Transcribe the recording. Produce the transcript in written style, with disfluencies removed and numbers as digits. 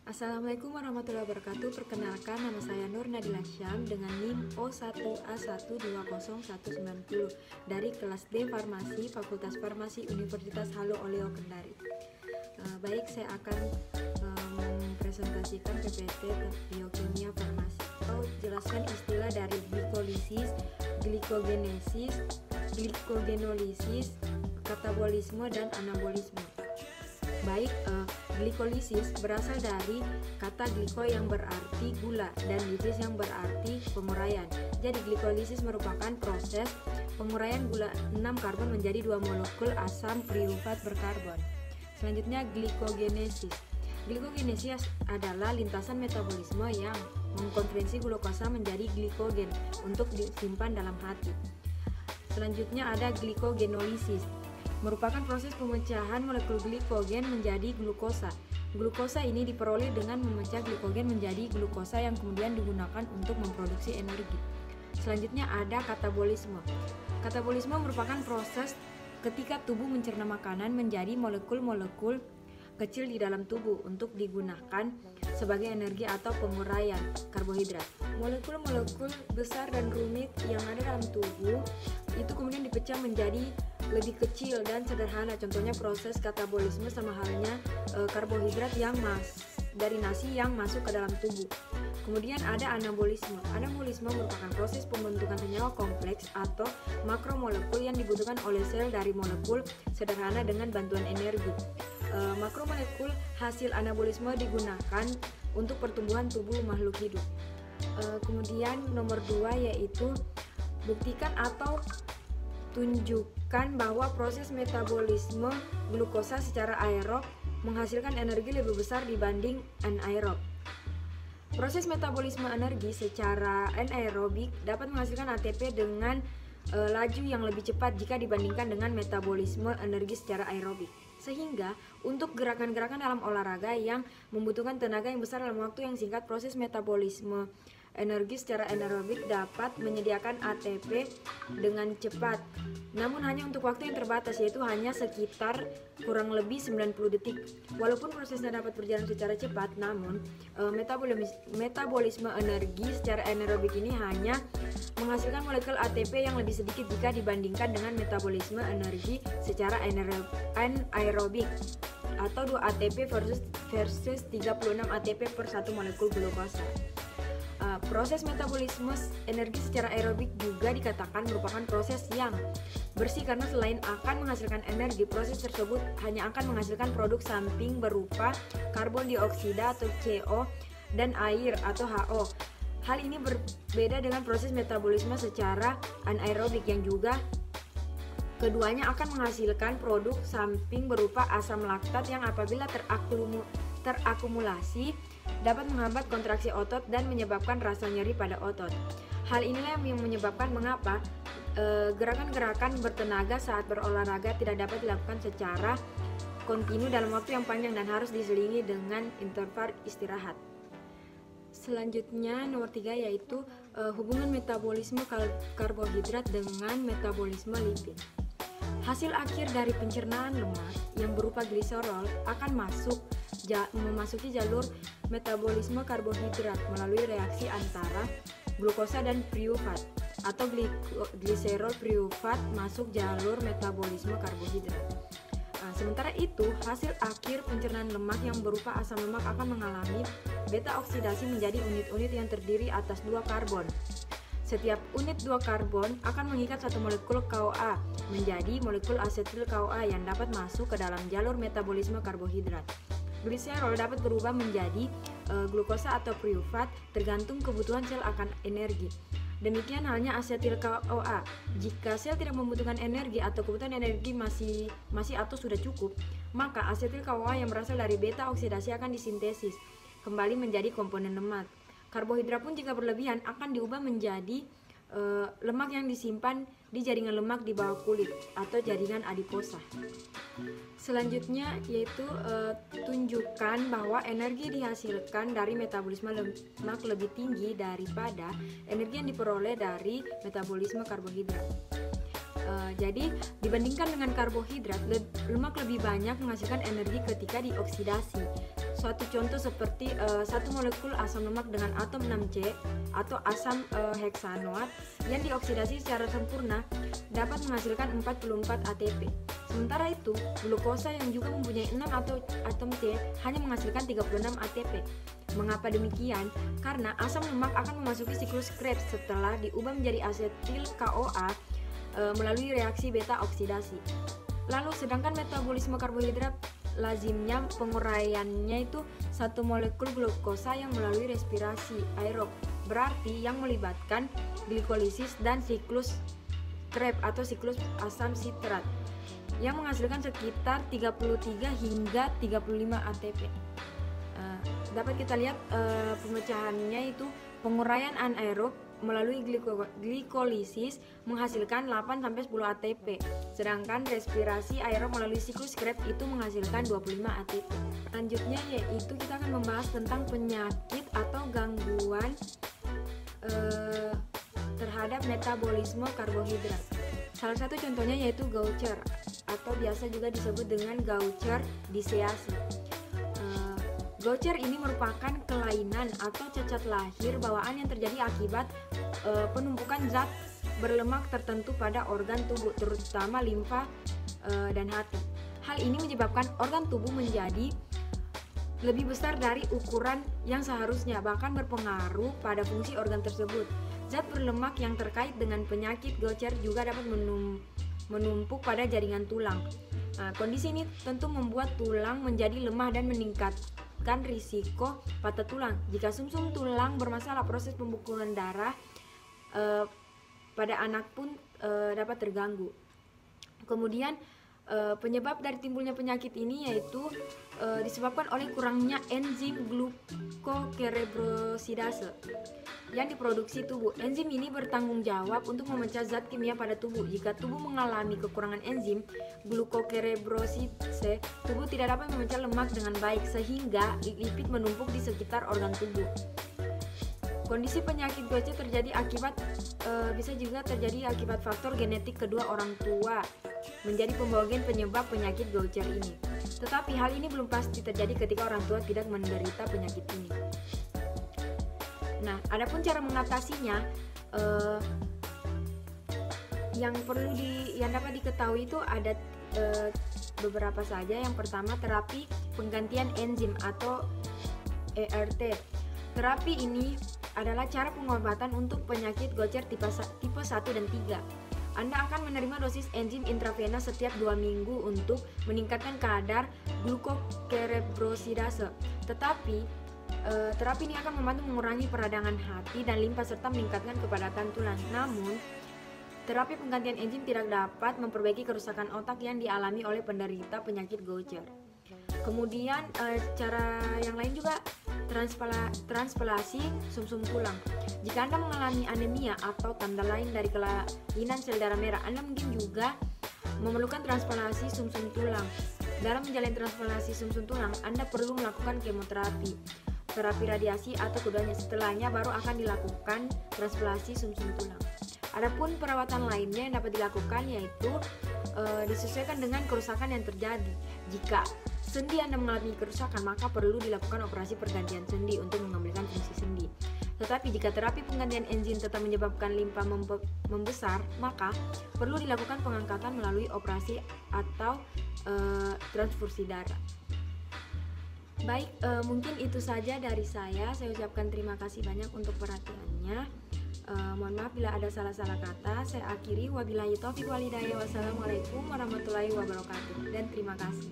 Assalamualaikum warahmatullahi wabarakatuh. Perkenalkan, nama saya Nur Nadila Syam dengan NIM O1A1201190 dari kelas D Farmasi Fakultas Farmasi Universitas Halu Oleo Kendari. Baik, saya akan mempresentasikan PPT biokimia farmasi. Jelaskan istilah dari glikolisis, glikogenesis, glikogenolisis, katabolisme, dan anabolisme. Baik, glikolisis berasal dari kata gliko yang berarti gula dan lisis yang berarti penguraian. Jadi glikolisis merupakan proses penguraian gula 6 karbon menjadi 2 molekul asam priufat berkarbon. Selanjutnya glikogenesis. Glikogenesis adalah lintasan metabolisme yang mengkonversi glukosa menjadi glikogen untuk disimpan dalam hati. Selanjutnya ada glikogenolisis, merupakan proses pemecahan molekul glikogen menjadi glukosa. Glukosa ini diperoleh dengan memecah glikogen menjadi glukosa yang kemudian digunakan untuk memproduksi energi. Selanjutnya ada katabolisme. Katabolisme merupakan proses ketika tubuh mencerna makanan menjadi molekul-molekul kecil di dalam tubuh untuk digunakan sebagai energi atau penguraian karbohidrat. Molekul-molekul besar dan rumit yang ada dalam tubuh itu kemudian dipecah menjadi lebih kecil dan sederhana. Contohnya proses katabolisme sama halnya karbohidrat yang dari nasi yang masuk ke dalam tubuh. Kemudian ada anabolisme. Anabolisme merupakan proses pembentukan senyawa kompleks atau makromolekul yang dibutuhkan oleh sel dari molekul sederhana dengan bantuan energi. Makromolekul hasil anabolisme digunakan untuk pertumbuhan tubuh makhluk hidup. Kemudian nomor 2 yaitu buktikan atau tunjukkan bahwa proses metabolisme glukosa secara aerob menghasilkan energi lebih besar dibanding anaerob. Proses metabolisme energi secara anaerobik dapat menghasilkan ATP dengan laju yang lebih cepat jika dibandingkan dengan metabolisme energi secara aerobik. Sehingga untuk gerakan-gerakan dalam olahraga yang membutuhkan tenaga yang besar dalam waktu yang singkat, proses metabolisme energi secara anaerobik dapat menyediakan ATP dengan cepat, namun hanya untuk waktu yang terbatas, yaitu hanya sekitar kurang lebih 90 detik. Walaupun prosesnya dapat berjalan secara cepat, namun metabolisme energi secara anaerobik ini hanya menghasilkan molekul ATP yang lebih sedikit jika dibandingkan dengan metabolisme energi secara anaerobik atau 2 ATP versus 36 ATP per 1 molekul glukosa. Proses metabolisme energi secara aerobik juga dikatakan merupakan proses yang bersih karena selain akan menghasilkan energi, proses tersebut hanya akan menghasilkan produk samping berupa karbon dioksida atau CO dan air atau HO. Hal ini berbeda dengan proses metabolisme secara anaerobik yang juga keduanya akan menghasilkan produk samping berupa asam laktat yang apabila terakumulasi dapat menghambat kontraksi otot dan menyebabkan rasa nyeri pada otot. Hal inilah yang menyebabkan mengapa gerakan-gerakan bertenaga saat berolahraga tidak dapat dilakukan secara kontinu dalam waktu yang panjang dan harus diselingi dengan interval istirahat. Selanjutnya nomor 3 yaitu hubungan metabolisme karbohidrat dengan metabolisme lipid. Hasil akhir dari pencernaan lemak yang berupa gliserol akan memasuki jalur metabolisme karbohidrat melalui reaksi antara glukosa dan priufat atau gliserol priufat masuk jalur metabolisme karbohidrat. Sementara itu, hasil akhir pencernaan lemak yang berupa asam lemak akan mengalami beta oksidasi menjadi unit-unit yang terdiri atas 2 karbon. Setiap unit 2 karbon akan mengikat satu molekul KOA menjadi molekul asetil KOA yang dapat masuk ke dalam jalur metabolisme karbohidrat. Gliserol dapat berubah menjadi glukosa atau priufat tergantung kebutuhan sel akan energi. Demikian halnya asetil KOA. Jika sel tidak membutuhkan energi atau kebutuhan energi masih atau sudah cukup, maka asetil KOA yang berasal dari beta oksidasi akan disintesis kembali menjadi komponen lemak. Karbohidrat pun jika berlebihan akan diubah menjadi lemak yang disimpan di jaringan lemak di bawah kulit atau jaringan adiposa. Selanjutnya yaitu tunjukkan bahwa energi dihasilkan dari metabolisme lemak lebih tinggi daripada energi yang diperoleh dari metabolisme karbohidrat. Jadi dibandingkan dengan karbohidrat, lemak lebih banyak menghasilkan energi ketika dioksidasi. suatu contoh seperti satu molekul asam lemak dengan atom 6C atau asam heksanoat yang dioksidasi secara sempurna dapat menghasilkan 44 ATP. Sementara itu, glukosa yang juga mempunyai 6 atom C hanya menghasilkan 36 ATP. Mengapa demikian? Karena asam lemak akan memasuki siklus Krebs setelah diubah menjadi asetil CoA melalui reaksi beta oksidasi. Lalu sedangkan metabolisme karbohidrat lazimnya penguraiannya itu satu molekul glukosa yang melalui respirasi aerob, berarti yang melibatkan glikolisis dan siklus Krebs atau siklus asam sitrat yang menghasilkan sekitar 33 hingga 35 ATP. Dapat kita lihat pemecahannya itu penguraian anaerob melalui glikolisis menghasilkan 8-10 ATP, sedangkan respirasi aerob melalui siklus Krebs itu menghasilkan 25 ATP. Selanjutnya yaitu kita akan membahas tentang penyakit atau gangguan terhadap metabolisme karbohidrat. Salah satu contohnya yaitu Gaucher atau biasa juga disebut dengan Gaucher disease. Gaucher ini merupakan kelainan atau cacat lahir bawaan yang terjadi akibat penumpukan zat berlemak tertentu pada organ tubuh, terutama limfa dan hati. Hal ini menyebabkan organ tubuh menjadi lebih besar dari ukuran yang seharusnya, bahkan berpengaruh pada fungsi organ tersebut. Zat berlemak yang terkait dengan penyakit Gaucher juga dapat menumpuk pada jaringan tulang. Kondisi ini tentu membuat tulang menjadi lemah dan meningkatkan risiko patah tulang. Jika sumsum tulang bermasalah, proses pembekuan darah pada anak pun dapat terganggu. Kemudian penyebab dari timbulnya penyakit ini yaitu disebabkan oleh kurangnya enzim glukocerebrosidase yang diproduksi tubuh. Enzim ini bertanggung jawab untuk memecah zat kimia pada tubuh. Jika tubuh mengalami kekurangan enzim glukocerebrosidase, tubuh tidak dapat memecah lemak dengan baik sehingga lipid menumpuk di sekitar organ tubuh. Kondisi penyakit Gaucher bisa juga terjadi akibat faktor genetik kedua orang tua menjadi pembawa gen penyebab penyakit Gaucher ini. Tetapi hal ini belum pasti terjadi ketika orang tua tidak menderita penyakit ini. Nah, adapun cara mengatasinya yang dapat diketahui itu ada beberapa saja. Yang pertama, terapi penggantian enzim atau ERT. Terapi ini adalah cara pengobatan untuk penyakit Gaucher tipe 1 dan 3. Anda akan menerima dosis enzim intravena setiap 2 minggu untuk meningkatkan kadar glukocerebrosidase. Tetapi terapi ini akan membantu mengurangi peradangan hati dan limpa serta meningkatkan kepadatan tulang. Namun, terapi penggantian enzim tidak dapat memperbaiki kerusakan otak yang dialami oleh penderita penyakit Gaucher. Kemudian cara yang lain juga transplantasi sumsum tulang. Jika Anda mengalami anemia atau tanda lain dari kelainan sel darah merah, Anda mungkin juga memerlukan transplantasi sumsum tulang. Dalam menjalani transplantasi sumsum tulang, Anda perlu melakukan kemoterapi, terapi radiasi atau keduanya. Setelahnya baru akan dilakukan transplantasi sumsum tulang. Adapun perawatan lainnya yang dapat dilakukan yaitu disesuaikan dengan kerusakan yang terjadi. Jika sendi Anda mengalami kerusakan, maka perlu dilakukan operasi pergantian sendi untuk mengembalikan fungsi sendi. Tetapi jika terapi penggantian enzim tetap menyebabkan limpa membesar, maka perlu dilakukan pengangkatan melalui operasi atau transfusi darah. Baik, mungkin itu saja dari saya. Saya ucapkan terima kasih banyak untuk perhatiannya. Mohon maaf bila ada salah-salah kata. Saya akhiri, wabillahi taufiq wal hidayah. Wassalamualaikum warahmatullahi wabarakatuh, dan terima kasih.